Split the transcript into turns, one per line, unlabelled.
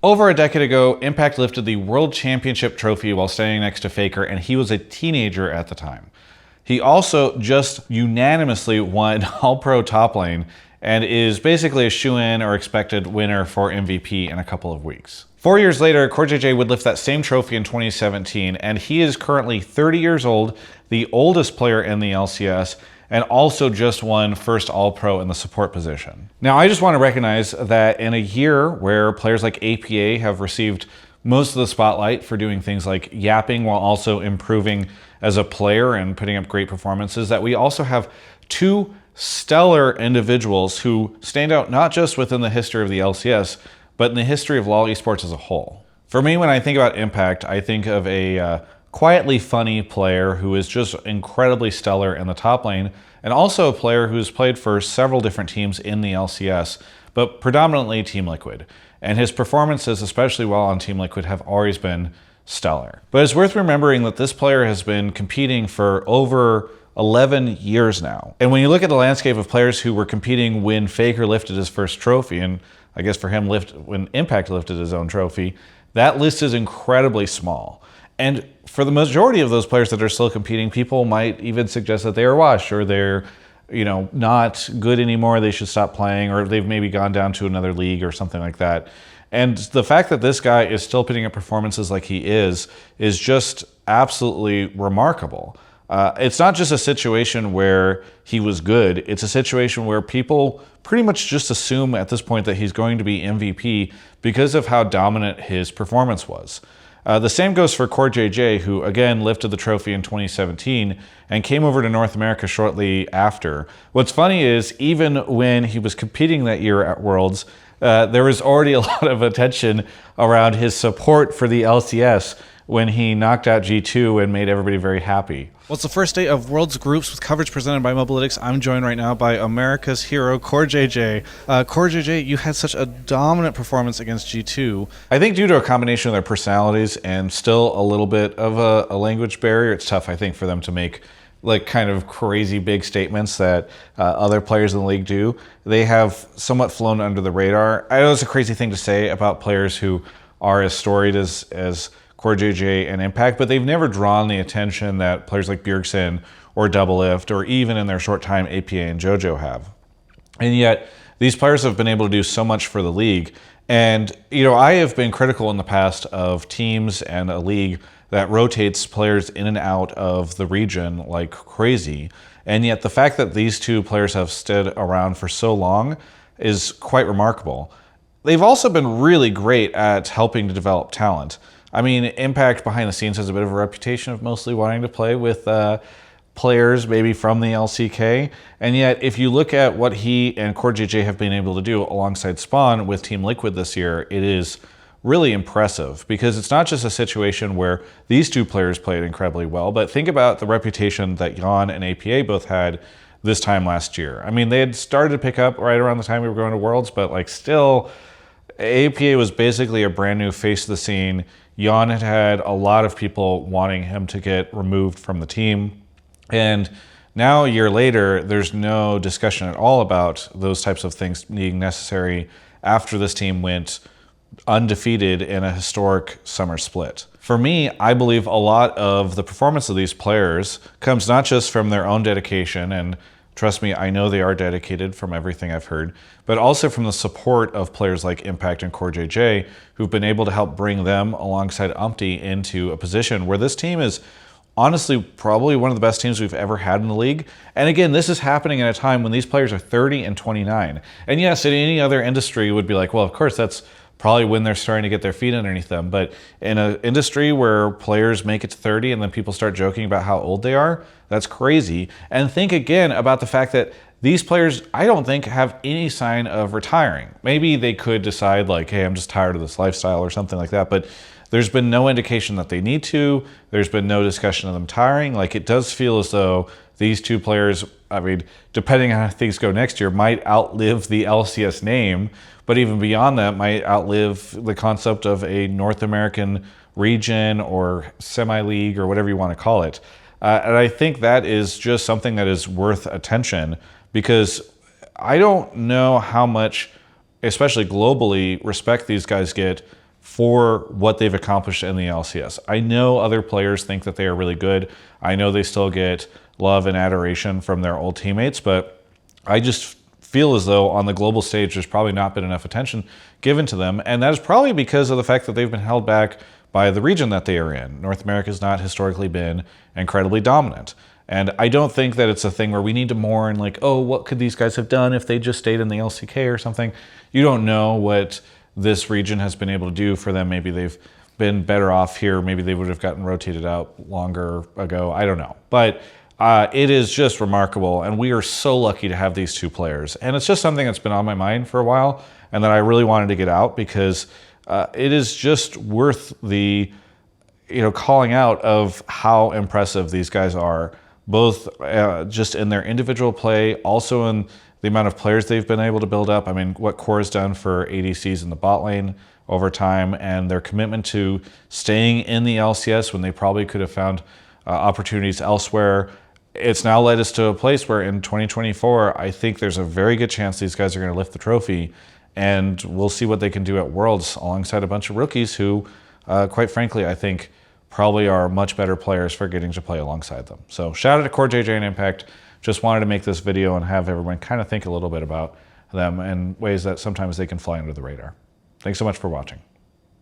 Over a decade ago, Impact lifted the World Championship trophy while standing next to Faker, and he was a teenager at the time. He also just unanimously won All-Pro top lane and is basically a shoo-in or expected winner for MVP in a couple of weeks. 4 years later, CoreJJ would lift that same trophy in 2017, and he is currently 30 years old, the oldest player in the LCS, and also just won first All-Pro in the support position. Now, I just want to recognize that in a year where players like APA have received most of the spotlight for doing things like yapping while also improving as a player and putting up great performances, that we also have two stellar individuals who stand out not just within the history of the LCS, but in the history of LoL esports as a whole. For me, when I think about Impact, I think of a quietly funny player who is just incredibly stellar in the top lane, and also a player who's played for several different teams in the LCS, but predominantly Team Liquid. And his performances, especially while on Team Liquid, have always been stellar. But it's worth remembering that this player has been competing for over 11 years now. And when you look at the landscape of players who were competing when Faker lifted his first trophy, and I guess for him when Impact lifted his own trophy, that list is incredibly small. And for the majority of those players that are still competing, people might even suggest that they are washed, or they're, not good anymore, they should stop playing, or they've maybe gone down to another league or something like that. And the fact that this guy is still putting up performances like he is just absolutely remarkable. It's not just a situation where he was good, it's a situation where people pretty much just assume at this point that he's going to be MVP because of how dominant his performance was. The same goes for CoreJJ, who again lifted the trophy in 2017 and came over to North America shortly after. What's funny is even when he was competing that year at Worlds, there was already a lot of attention around his support for the LCS when he knocked out G2 and made everybody very happy. Well, it's the first day of Worlds Groups with coverage presented by Mobalytics. I'm joined right now by America's hero, CoreJJ. CoreJJ, you had such a dominant performance against G2. I think due to a combination of their personalities and still a little bit of a language barrier, it's tough, I think, for them to make kind of crazy big statements that other players in the league do. They have somewhat flown under the radar. I know it's a crazy thing to say about players who are as storied as CoreJJ and Impact, but they've never drawn the attention that players like Bjergsen or Doublelift, or even in their short time APA and JoJo have. And yet, these players have been able to do so much for the league. And, I have been critical in the past of teams and a league that rotates players in and out of the region like crazy. And yet, the fact that these two players have stood around for so long is quite remarkable. They've also been really great at helping to develop talent. I mean, Impact behind the scenes has a bit of a reputation of mostly wanting to play with players maybe from the LCK. And yet, if you look at what he and CoreJJ have been able to do alongside Spawn with Team Liquid this year, it is really impressive, because it's not just a situation where these two players played incredibly well, but think about the reputation that Jan and APA both had this time last year. I mean, they had started to pick up right around the time we were going to Worlds, but still, APA was basically a brand new face of the scene. Jan had had a lot of people wanting him to get removed from the team. And now, a year later, there's no discussion at all about those types of things being necessary after this team went undefeated in a historic summer split. For me, I believe a lot of the performance of these players comes not just from their own dedication, and trust me, I know they are dedicated from everything I've heard, but also from the support of players like Impact and CoreJJ, who've been able to help bring them alongside Umpty into a position where this team is honestly probably one of the best teams we've ever had in the league. And again, this is happening at a time when these players are 30 and 29. And yes, in any other industry, you would be like, well, of course, that's probably when they're starting to get their feet underneath them. But in an industry where players make it to 30 and then people start joking about how old they are, that's crazy. And think again about the fact that these players, I don't think, have any sign of retiring. Maybe they could decide hey, I'm just tired of this lifestyle or something like that, but there's been no indication that they need to. There's been no discussion of them tiring. It does feel as though these two players, I mean, depending on how things go next year, might outlive the LCS name, but even beyond that, might outlive the concept of a North American region or semi-league or whatever you want to call it. And I think that is just something that is worth attention, because I don't know how much, especially globally, respect these guys get for what they've accomplished in the LCS. I know other players think that they are really good. I know they still get love and adoration from their old teammates, but I just feel as though on the global stage there's probably not been enough attention given to them, and that is probably because of the fact that they've been held back by the region that they are in. North America has not historically been incredibly dominant. And I don't think that it's a thing where we need to mourn like, oh, what could these guys have done if they just stayed in the LCK or something? You don't know what this region has been able to do for them. Maybe they've been better off here. Maybe they would have gotten rotated out longer ago. I don't know. But it is just remarkable. And we are so lucky to have these two players. And it's just something that's been on my mind for a while and that I really wanted to get out because it is just worth the calling out of how impressive these guys are, both just in their individual play, also in the amount of players they've been able to build up. I mean, what Core's done for ADCs in the bot lane over time, and their commitment to staying in the LCS when they probably could have found opportunities elsewhere. It's now led us to a place where in 2024, I think there's a very good chance these guys are going to lift the trophy, and we'll see what they can do at Worlds alongside a bunch of rookies who, quite frankly, I think probably are much better players for getting to play alongside them. So shout out to CoreJJ and Impact. Just wanted to make this video and have everyone kind of think a little bit about them in ways that sometimes they can fly under the radar. Thanks so much for watching.